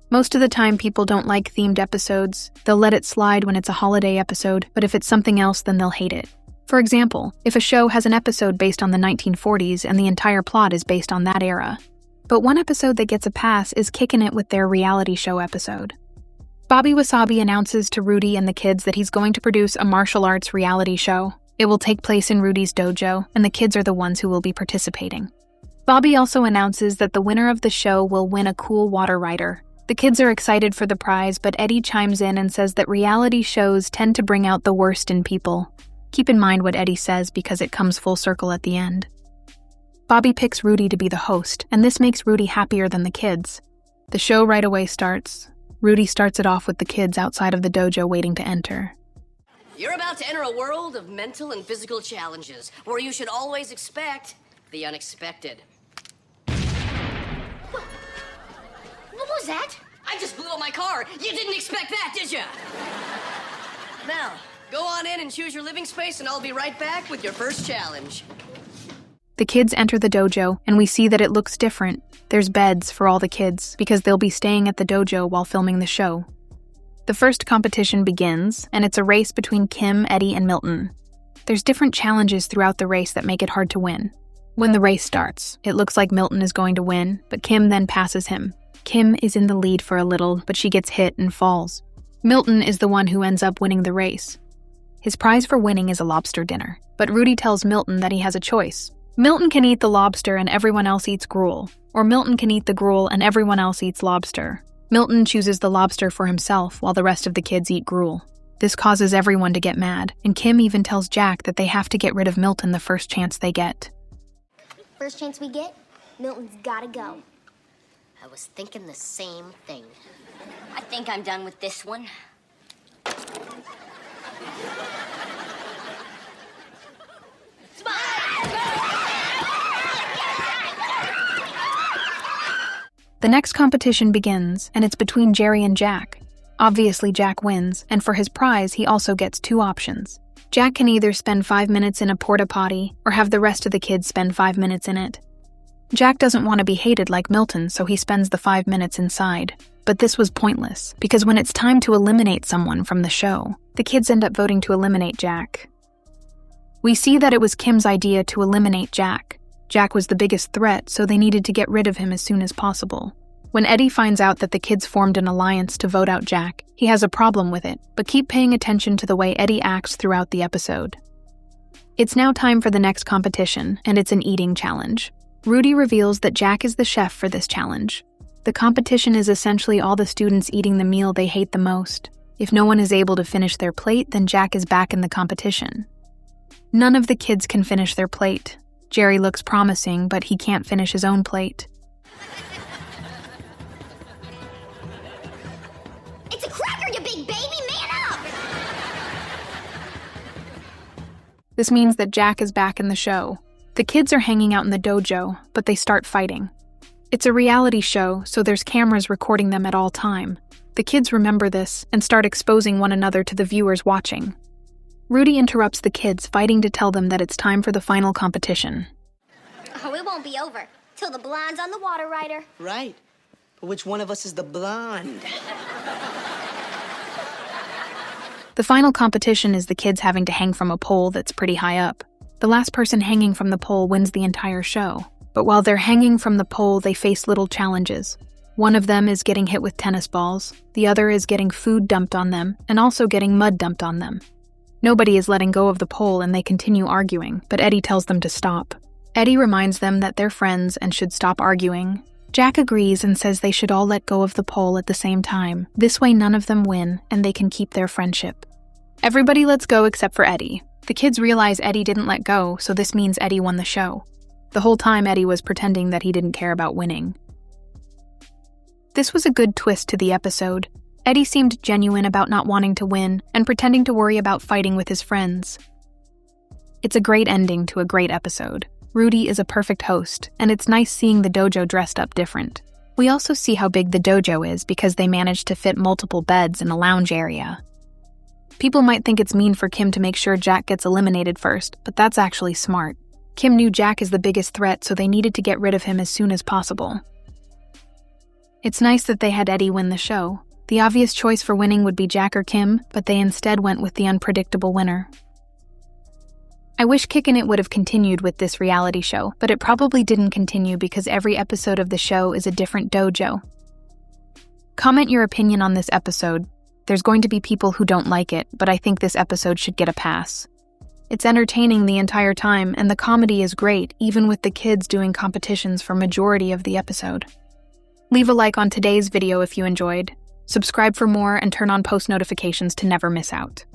Most of the time, people don't like themed episodes. They'll let it slide when it's a holiday episode, but if it's something else, then they'll hate it. For example, if a show has an episode based on the 1940s and the entire plot is based on that era. But one episode that gets a pass is Kickin'It with their reality show episode. Bobby Wasabi announces to Rudy and the kids that he's going to produce a martial arts reality show. It will take place in Rudy's dojo, and the kids are the ones who will be participating. Bobby also announces that the winner of the show will win a cool water rider. The kids are excited for the prize, but Eddie chimes in and says that reality shows tend to bring out the worst in people. Keep in mind what Eddie says because it comes full circle at the end. Bobby picks Rudy to be the host, and this makes Rudy happier than the kids. The show right away starts. Rudy starts it off with the kids outside of the dojo waiting to enter. You're about to enter a world of mental and physical challenges, where you should always expect the unexpected. What was that? I just blew up my car. You didn't expect that, did you? Now, go on in and choose your living space, and I'll be right back with your first challenge. The kids enter the dojo, and we see that it looks different. There's beds for all the kids, because they'll be staying at the dojo while filming the show. The first competition begins, and it's a race between Kim, Eddie, and Milton. There's different challenges throughout the race that make it hard to win. When the race starts, it looks like Milton is going to win, but Kim then passes him. Kim is in the lead for a little, but she gets hit and falls. Milton is the one who ends up winning the race. His prize for winning is a lobster dinner, but Rudy tells Milton that he has a choice. Milton can eat the lobster and everyone else eats gruel, or Milton can eat the gruel and everyone else eats lobster. Milton chooses the lobster for himself while the rest of the kids eat gruel. This causes everyone to get mad, and Kim even tells Jack that they have to get rid of Milton the first chance they get. First chance we get, Milton's gotta go. I was thinking the same thing. I think I'm done with this one. The next competition begins, and it's between Jerry and Jack. Obviously, Jack wins, and for his prize, he also gets two options. Jack can either spend 5 minutes in a porta potty or have the rest of the kids spend 5 minutes in it. Jack doesn't want to be hated like Milton, so he spends the 5 minutes inside. But this was pointless, because when it's time to eliminate someone from the show, the kids end up voting to eliminate Jack. We see that it was Kim's idea to eliminate Jack. Jack was the biggest threat, so they needed to get rid of him as soon as possible. When Eddie finds out that the kids formed an alliance to vote out Jack, he has a problem with it, but keep paying attention to the way Eddie acts throughout the episode. It's now time for the next competition, and it's an eating challenge. Rudy reveals that Jack is the chef for this challenge. The competition is essentially all the students eating the meal they hate the most. If no one is able to finish their plate, then Jack is back in the competition. None of the kids can finish their plate. Jerry looks promising, but he can't finish his own plate. It's a cracker, you big baby! Man up! This means that Jack is back in the show. The kids are hanging out in the dojo, but they start fighting. It's a reality show, so there's cameras recording them at all time. The kids remember this and start exposing one another to the viewers watching. Rudy interrupts the kids, fighting to tell them that it's time for the final competition. Oh, it won't be over till the blonde's on the water rider. Right. But which one of us is the blonde? The final competition is the kids having to hang from a pole that's pretty high up. The last person hanging from the pole wins the entire show. But while they're hanging from the pole, they face little challenges. One of them is getting hit with tennis balls, the other is getting food dumped on them, and also getting mud dumped on them. Nobody is letting go of the pole and they continue arguing, but Eddie tells them to stop. Eddie reminds them that they're friends and should stop arguing. Jack agrees and says they should all let go of the pole at the same time. This way none of them win and they can keep their friendship. Everybody lets go except for Eddie. The kids realize Eddie didn't let go, so this means Eddie won the show. The whole time Eddie was pretending that he didn't care about winning. This was a good twist to the episode. Eddie seemed genuine about not wanting to win and pretending to worry about fighting with his friends. It's a great ending to a great episode. Rudy is a perfect host, and it's nice seeing the dojo dressed up different. We also see how big the dojo is because they managed to fit multiple beds in a lounge area. People might think it's mean for Kim to make sure Jack gets eliminated first, but that's actually smart. Kim knew Jack is the biggest threat, so they needed to get rid of him as soon as possible. It's nice that they had Eddie win the show. The obvious choice for winning would be Jack or Kim, but they instead went with the unpredictable winner. I wish Kickin'It would have continued with this reality show, but it probably didn't continue because every episode of the show is a different dojo. Comment your opinion on this episode. There's going to be people who don't like it, but I think this episode should get a pass. It's entertaining the entire time, and the comedy is great, even with the kids doing competitions for majority of the episode. Leave a like on today's video if you enjoyed. Subscribe for more and turn on post notifications to never miss out.